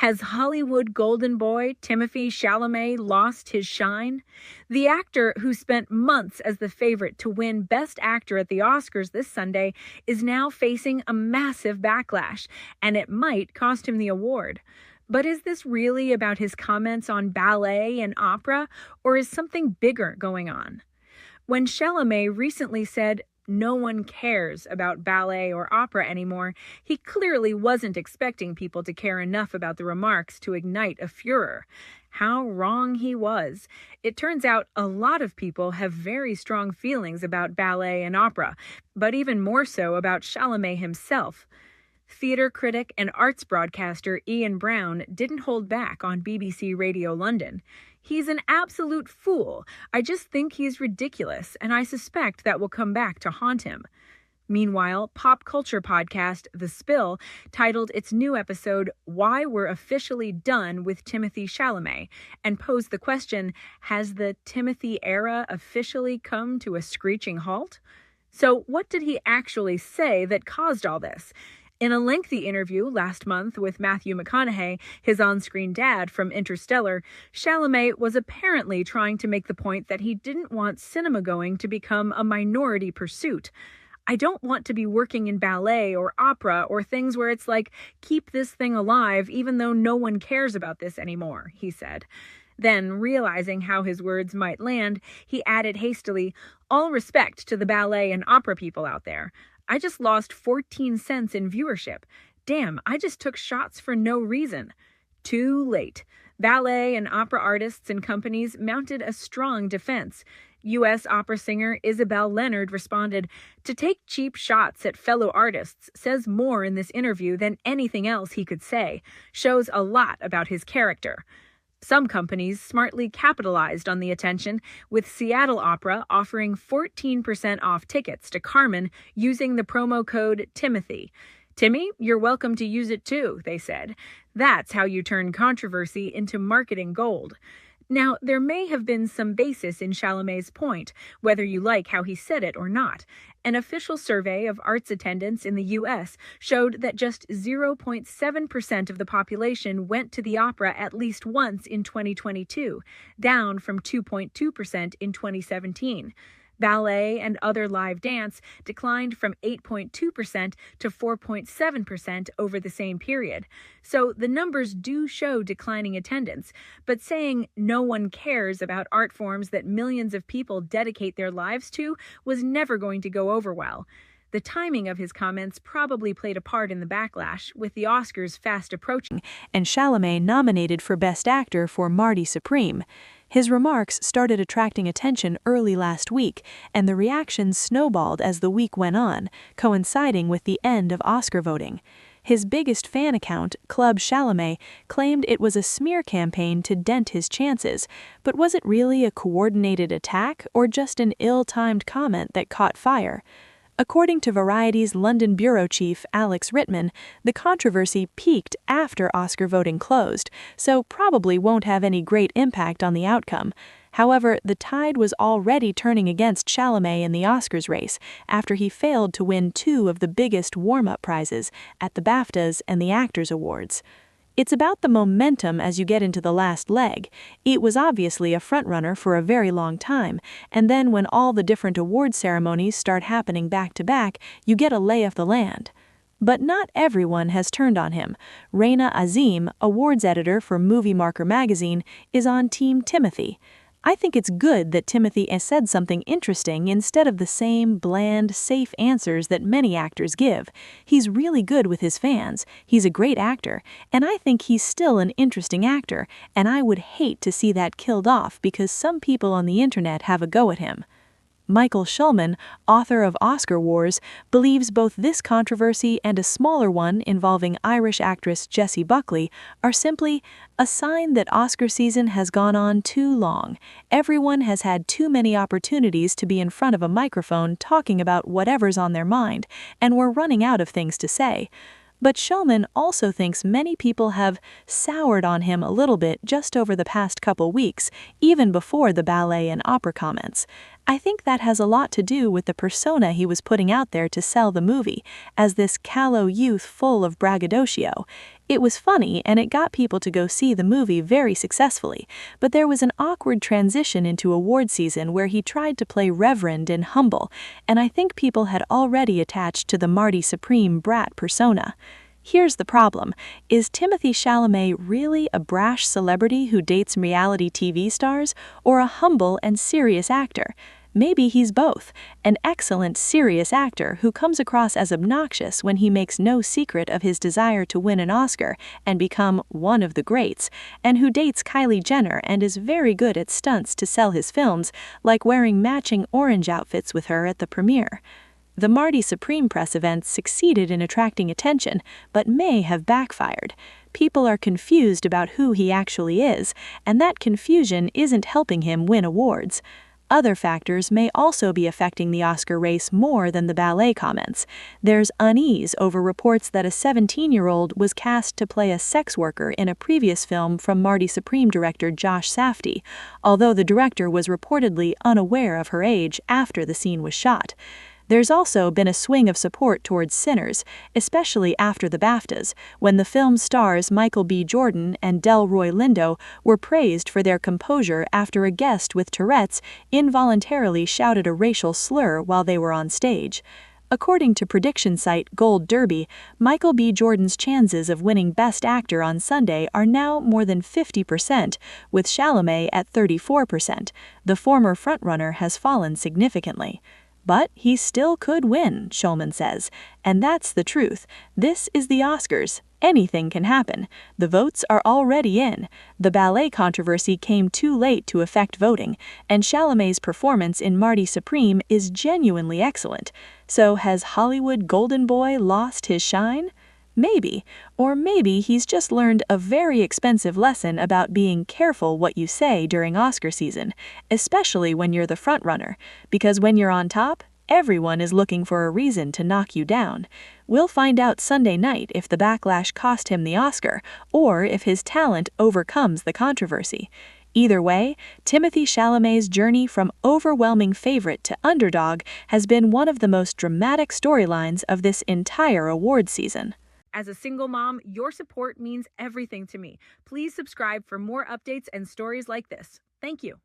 Has Hollywood golden boy Timothée Chalamet lost his shine? The actor who spent months as the favorite to win Best Actor at the Oscars this Sunday is now facing a massive backlash, and it might cost him the award. But is this really about his comments on ballet and opera, or is something bigger going on? When Chalamet recently said, "No one cares about ballet or opera anymore," he clearly wasn't expecting people to care enough about the remarks to ignite a furor. How wrong he was. It turns out a lot of people have very strong feelings about ballet and opera, but even more so about Chalamet himself. Theatre critic and arts broadcaster Ian Brown didn't hold back on BBC Radio London. "He's an absolute fool. I just think he's ridiculous, and I suspect that will come back to haunt him." Meanwhile, pop culture podcast The Spill titled its new episode "Why We're Officially Done with Timothée Chalamet" and posed the question, has the Timothée era officially come to a screeching halt? So what did he actually say that caused all this? In a lengthy interview last month with Matthew McConaughey, his on-screen dad from Interstellar, Chalamet was apparently trying to make the point that he didn't want cinema-going to become a minority pursuit. "I don't want to be working in ballet or opera or things where it's like, keep this thing alive even though no one cares about this anymore," he said. Then, realizing how his words might land, he added hastily, "All respect to the ballet and opera people out there. I just lost 14 cents in viewership. Damn, I just took shots for no reason." Too late. Ballet and opera artists and companies mounted a strong defense. U.S. opera singer Isabel Leonard responded, "To take cheap shots at fellow artists says more in this interview than anything else he could say. Shows a lot about his character." Some companies smartly capitalized on the attention, with Seattle Opera offering 14% off tickets to Carmen using the promo code Timothy. "Timmy, you're welcome to use it too," they said. That's how you turn controversy into marketing gold. Now, there may have been some basis in Chalamet's point, whether you like how he said it or not. An official survey of arts attendance in the U.S. showed that just 0.7% of the population went to the opera at least once in 2022, down from 2.2% in 2017. Ballet and other live dance declined from 8.2% to 4.7% over the same period. So the numbers do show declining attendance, but saying no one cares about art forms that millions of people dedicate their lives to was never going to go over well. The timing of his comments probably played a part in the backlash, with the Oscars fast approaching, and Chalamet nominated for Best Actor for Marty Supreme. His remarks started attracting attention early last week, and the reactions snowballed as the week went on, coinciding with the end of Oscar voting. His biggest fan account, Club Chalamet, claimed it was a smear campaign to dent his chances, but was it really a coordinated attack or just an ill-timed comment that caught fire? According to Variety's London bureau chief Alex Rittman, the controversy peaked after Oscar voting closed, so probably won't have any great impact on the outcome. However, the tide was already turning against Chalamet in the Oscars race after he failed to win two of the biggest warm-up prizes at the BAFTAs and the Actors Awards. It's about the momentum as you get into the last leg. It was obviously a frontrunner for a very long time, and then when all the different award ceremonies start happening back-to-back, you get a lay of the land. But not everyone has turned on him. Raina Azim, awards editor for Movie Marker magazine, is on Team Timothy. "I think it's good that Timothy has said something interesting instead of the same bland, safe answers that many actors give. He's really good with his fans, he's a great actor, and I think he's still an interesting actor, and I would hate to see that killed off because some people on the internet have a go at him." Michael Schulman, author of Oscar Wars, believes both this controversy and a smaller one involving Irish actress Jessie Buckley are simply a sign that Oscar season has gone on too long. Everyone has had too many opportunities to be in front of a microphone talking about whatever's on their mind, and we're running out of things to say. But Schulman also thinks many people have soured on him a little bit just over the past couple weeks, even before the ballet and opera comments. I think that has a lot to do with the persona he was putting out there to sell the movie, as this callow youth full of braggadocio. It was funny and it got people to go see the movie very successfully, but there was an awkward transition into award season where he tried to play reverend and humble, and I think people had already attached to the Marty Supreme brat persona. Here's the problem. Is Timothée Chalamet really a brash celebrity who dates reality TV stars, or a humble and serious actor? Maybe he's both, an excellent serious actor who comes across as obnoxious when he makes no secret of his desire to win an Oscar and become one of the greats, and who dates Kylie Jenner and is very good at stunts to sell his films, like wearing matching orange outfits with her at the premiere. The Marty Supreme press events succeeded in attracting attention, but may have backfired. People are confused about who he actually is, and that confusion isn't helping him win awards. Other factors may also be affecting the Oscar race more than the ballet comments. There's unease over reports that a 17-year-old was cast to play a sex worker in a previous film from Marty Supreme director Josh Safdie, although the director was reportedly unaware of her age after the scene was shot. There's also been a swing of support towards Sinners, especially after the BAFTAs, when the film's stars Michael B. Jordan and Delroy Lindo were praised for their composure after a guest with Tourette's involuntarily shouted a racial slur while they were on stage. According to prediction site Gold Derby, Michael B. Jordan's chances of winning Best Actor on Sunday are now more than 50%, with Chalamet at 34%. The former frontrunner has fallen significantly. But he still could win, Schulman says, and that's the truth. This is the Oscars. Anything can happen. The votes are already in. The ballet controversy came too late to affect voting, and Chalamet's performance in Marty Supreme is genuinely excellent. So has Hollywood golden boy lost his shine? Maybe, or maybe he's just learned a very expensive lesson about being careful what you say during Oscar season, especially when you're the frontrunner, because when you're on top, everyone is looking for a reason to knock you down. We'll find out Sunday night if the backlash cost him the Oscar, or if his talent overcomes the controversy. Either way, Timothée Chalamet's journey from overwhelming favorite to underdog has been one of the most dramatic storylines of this entire award season. As a single mom, your support means everything to me. Please subscribe for more updates and stories like this. Thank you.